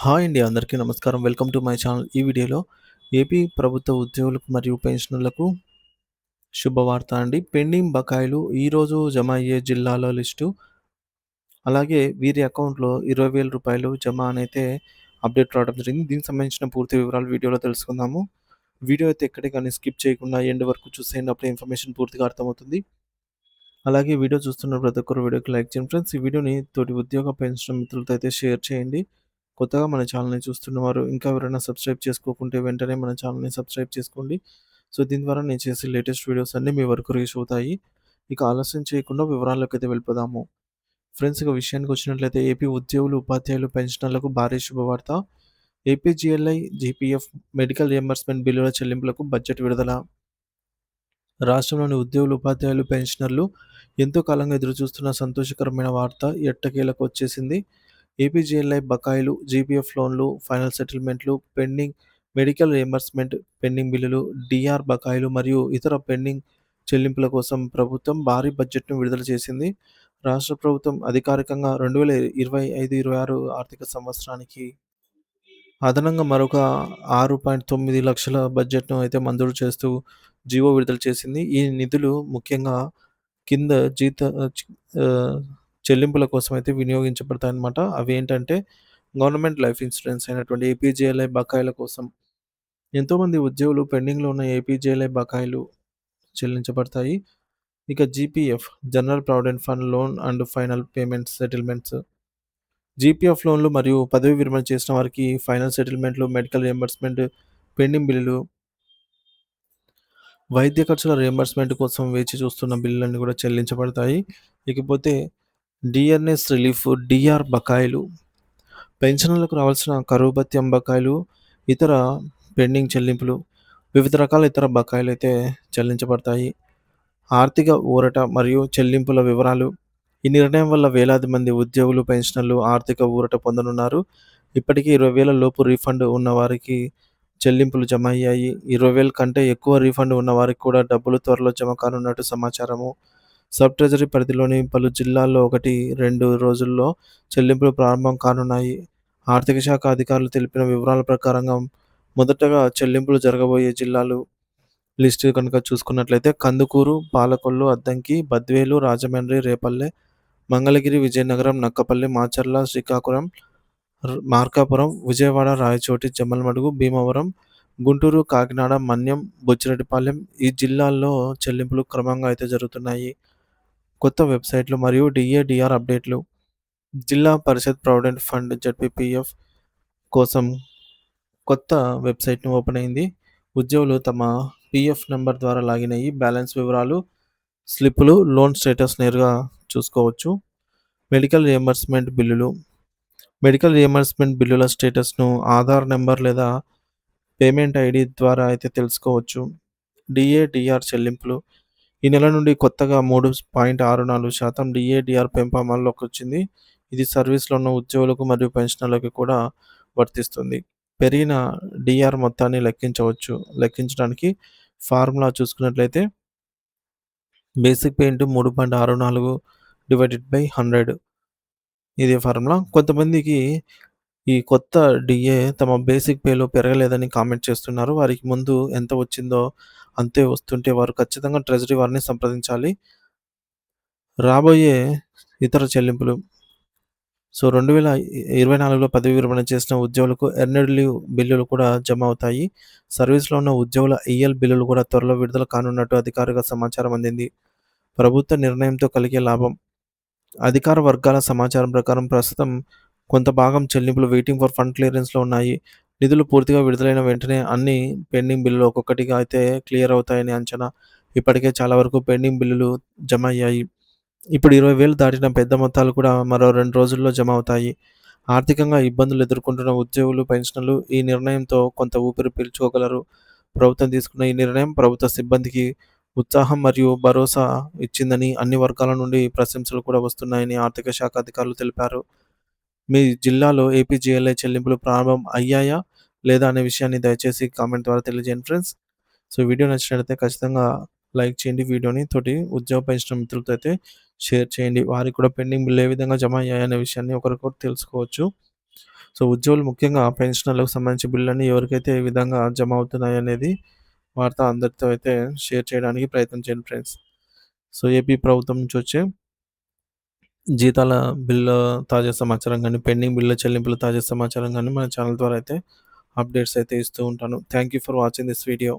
Hi అండి. అందరికీ నమస్కారం. Welcome to my channel. ఈ వీడియోలో ఏపీ ప్రభుత్వ ఉద్యోగులకు మరియు పెన్షనర్లకు శుభవార్త అండి. పెండింగ్ బకాయిలు ఈరోజు జమ అయ్యే జిల్లాల లిస్టు, అలాగే వీరి అకౌంట్‌లో రూ. 20,000 జమ అనైతే అప్డేట్ రావడం జరిగింది. దీనికి సంబంధించిన పూర్తి వివరాలు వీడియోలో తెలుసుకుందాము. వీడియో అయితే ఎక్కడే కానీ స్కిప్ చేయకుండా ఎండ్ వరకు చూసేయండి. అప్పుడే ఇన్ఫర్మేషన్ పూర్తిగా అర్థమవుతుంది. అలాగే వీడియో చూస్తున్న ప్రతి ఒక్కరు వీడియోకి లైక్ చేయండి ఫ్రెండ్స్. ఈ వీడియోని తోటి ఉద్యోగ పెన్షన్ మిత్రులతో అయితే షేర్ చేయండి. కొత్తగా మన ఛానల్‌ని చూస్తున్నవారు ఇంకా ఎవరైనా సబ్స్క్రైబ్ చేసుకోకుంటే వెంటనే మన ఛానల్‌ని సబ్స్క్రైబ్ చేసుకోండి. సో, దీని ద్వారా నేను చేసే లేటెస్ట్ వీడియోస్ అన్నీ మీ వరకు రీచ్ అవుతాయి. ఇక ఆలస్యం చేయకుండా వివరాల్లోకైతే వెళ్ళిపోదాము. ఫ్రెండ్స్, ఇక విషయానికొచ్చినట్లయితే ఏపీ ఉద్యోగులు, ఉపాధ్యాయులు, పెన్షనర్లకు భారీ శుభవార్త. ఏపీజీఎల్ఐ, జీపీఎఫ్ మెడికల్ రియంబర్స్‌మెంట్ బిల్లుల చెల్లింపులకు బడ్జెట్ విడుదల. రాష్ట్రంలోని ఉద్యోగులు, ఉపాధ్యాయులు, పెన్షనర్లు ఎంతో కాలంగా ఎదురుచూస్తున్న సంతోషకరమైన వార్త ఎట్టకేలకు వచ్చేసింది. ఏపీజీఎల్ఐ బకాయిలు, జీపీఎఫ్ లోన్లు, ఫైనల్ సెటిల్మెంట్లు, పెండింగ్ మెడికల్ రియంబర్స్మెంట్, పెండింగ్ బిల్లులు, డీఆర్ బకాయిలు మరియు ఇతర పెండింగ్ చెల్లింపుల కోసం ప్రభుత్వం భారీ బడ్జెట్‌ను విడుదల చేసింది. రాష్ట్ర ప్రభుత్వం అధికారికంగా 2025, 26 ఆర్థిక సంవత్సరానికి అదనంగా మరొక 6.9 లక్షల బడ్జెట్‌ను అయితే మంజూరు చేస్తూ జీవో విడుదల చేసింది. ఈ నిధులు ముఖ్యంగా కింద జీత చ్ ఆహ్, చెల్లింపుల కోసం అయితే వినియోగించబడతాయన్నమాట. అవేంటంటే గవర్నమెంట్ లైఫ్ ఇన్స్యూరెన్స్ అయినటువంటి ఏపీజేఎల్ఐ బకాయిల కోసం. ఎంతోమంది ఉద్యోగులు పెండింగ్‌లో ఉన్న ఏపీజేఎల్ఐ బకాయిలు చెల్లించబడతాయి. ఇక GPF, general provident fund loan and final payments settlements. GPF లోన్లు మరియు పదవీ విరమణ చేసిన వారికి ఫైనల్ సెటిల్మెంట్‌లు, మెడికల్ రియంబర్స్‌మెంట్, పెండింగ్ బిల్లులు, వైద్య ఖర్చుల రియంబర్స్‌మెంట్ కోసం వేచి చూస్తున్న బిల్లులన్నీ కూడా చెల్లించబడతాయి. ఇకపోతే డిఎన్ఎస్ రిలీఫ్, డీఆర్ బకాయిలు, పెన్షనర్లకు రావాల్సిన కరువు భత్యం బకాయిలు, ఇతర పెండింగ్ చెల్లింపులు, వివిధ రకాల ఇతర బకాయిలైతే చెల్లించబడతాయి. ఆర్థిక ఊరట మరియు చెల్లింపుల వివరాలు. ఈ నిర్ణయం వల్ల వేలాది మంది ఉద్యోగులు, పెన్షనర్లు ఆర్థిక ఊరట పొందనున్నారు. ఇప్పటికే 20,000 లోపు రీఫండ్ ఉన్నవారికి చెల్లింపులు జమ అయ్యాయి. 20,000 కంటే ఎక్కువ రీఫండ్ ఉన్నవారికి కూడా డబ్బులు త్వరలో జమ కానున్నట్టు సమాచారము. సబ్ ట్రెజరీ పరిధిలోని పలు జిల్లాల్లో 1, 2 రోజుల్లో చెల్లింపులు ప్రారంభం కానున్నాయి. ఆర్థిక శాఖ అధికారులు తెలిపిన వివరాల ప్రకారంగా మొదటగా చెల్లింపులు జరగబోయే జిల్లాలు లిస్టు కనుక చూసుకున్నట్లయితే కందుకూరు, పాలకొల్లు, అద్దంకి, బద్వేలు, రాజమండ్రి, రేపల్లె, మంగళగిరి, విజయనగరం, నక్కపల్లి, మాచర్ల, శ్రీకాకుళం, మార్కాపురం, విజయవాడ, రాయచోటి, జమ్మలమడుగు, భీమవరం, గుంటూరు, కాకినాడ, మన్యం, బుచ్చిరెడ్డిపాలెం ఈ జిల్లాల్లో చెల్లింపులు క్రమంగా అయితే జరుగుతున్నాయి. కొత్త వెబ్‌సైట్‌లు మరియు డీఏ, డీఆర్ అప్డేట్‌లు. జిల్లా పరిషత్ ప్రావిడెంట్ ఫండ్ జెడ్పీపీఎఫ్ కోసం కొత్త వెబ్‌సైట్‌ను ఓపెన్ అయింది. ఉద్యోగులు తమ పీఎఫ్ నంబర్ ద్వారా లాగిన్ అయ్యి బ్యాలెన్స్ వివరాలు, స్లిప్పులు, లోన్ స్టేటస్ నేరుగా చూసుకోవచ్చు. మెడికల్ రియంబర్స్‌మెంట్ బిల్లులు. మెడికల్ రియంబర్స్‌మెంట్ బిల్లుల స్టేటస్‌ను ఆధార్ నంబర్ లేదా పేమెంట్ ఐడీ ద్వారా అయితే తెలుసుకోవచ్చు. డీఏ, డీఆర్ చెల్లింపులు. ఈ నెల నుండి కొత్తగా 3.64% డీఏ, డీఆర్ పెంపు అమల్లోకొచ్చింది. ఇది సర్వీస్‌లో ఉన్న ఉద్యోగులకు మరియు పెన్షనర్లకు కూడా వర్తిస్తుంది. పెరిగిన డీఆర్ మొత్తాన్ని లెక్కించవచ్చు. లెక్కించడానికి ఫార్ములా చూసుకున్నట్లయితే బేసిక్ పే ఇంటూ 3.64/100 ఇదే ఫార్ములా. కొంతమందికి ఈ కొత్త డీఏ తమ బేసిక్ పేలో పెరగలేదని కామెంట్ చేస్తున్నారు. వారికి ముందు ఎంత వచ్చిందో అంతే వస్తుంటే వారు ఖచ్చితంగా ట్రెజరీ వారిని సంప్రదించాలి. రాబోయే ఇతర చెల్లింపులు. సో, 2024లో పదవీ విరమణ చేసిన ఉద్యోగులకు ఎర్న్డ్ లీవ్ బిల్లులు కూడా జమ అవుతాయి. సర్వీస్‌లో ఉన్న ఉద్యోగుల ఈఎల్ బిల్లులు కూడా త్వరలో విడుదల కానున్నట్టు అధికారిక సమాచారం అందింది. ప్రభుత్వ నిర్ణయంతో కలిగే లాభం. అధికార వర్గాల సమాచారం ప్రకారం ప్రస్తుతం కొంత భాగం చెల్లింపులు వెయిటింగ్ ఫర్ ఫండ్ క్లియరెన్స్‌లో ఉన్నాయి. నిధులు పూర్తిగా విడుదలైన వెంటనే అన్ని పెండింగ్ బిల్లులు ఒక్కొక్కటిగా అయితే క్లియర్ అవుతాయని అంచనా. ఇప్పటికే చాలా వరకు పెండింగ్ బిల్లులు జమ అయ్యాయి. ఇప్పుడు 20,000 దాటిన పెద్ద మొత్తాలు కూడా మరో 2 రోజుల్లో జమ అవుతాయి. ఆర్థికంగా ఇబ్బందులు ఎదుర్కొంటున్న ఉద్యోగులు, పెన్షనర్లు ఈ నిర్ణయంతో కొంత ఊపిరి పీల్చుకోగలరు. ప్రభుత్వం తీసుకున్న ఈ నిర్ణయం ప్రభుత్వ సిబ్బందికి ఉత్సాహం మరియు భరోసా ఇచ్చిందని అన్ని వర్గాల నుండి ప్రశంసలు కూడా వస్తున్నాయని ఆర్థిక శాఖ అధికారులు తెలిపారు. మీ జిల్లాలో ఏపీజీఎల్ఐ చెల్లింపులు ప్రారంభం అయ్యాయా? లేదా? అనే విషయాన్ని దయచేసి కామెంట్ ద్వారా తెలియజేయండి ఫ్రెండ్స్. సో, వీడియో నచ్చినట్లయితే ఖచ్చితంగా లైక్ చేయండి వీడియోని. తోటి ఉద్యోగ పెన్షన్ మిత్రులతో అయితే షేర్ చేయండి. వారికి కూడా పెండింగ్ బిల్లు ఏ విధంగా జమ అయ్యాయనే విషయాన్ని ఒకరికొకరు తెలుసుకోవచ్చు. సో, ఉద్యోగులు ముఖ్యంగా పెన్షనర్లకు సంబంధించి బిల్లులన్నీ ఎవరికైతే ఏ విధంగా జమ అవుతున్నాయనేది వార్త అందరితో అయితే షేర్ చేయడానికి ప్రయత్నం చేయండి ఫ్రెండ్స్. సో, ఏపీ ప్రభుత్వం నుంచి వచ్చే జీతాల బిల్లు తాజా సమాచారం గానీ, పెండింగ్ బిల్లుల చెల్లింపుల తాజా సమాచారం గానీ మన ఛానల్ ద్వారా అయితే అప్డేట్స్ అయితే ఇస్తూ ఉంటాను. Thank you for watching this video.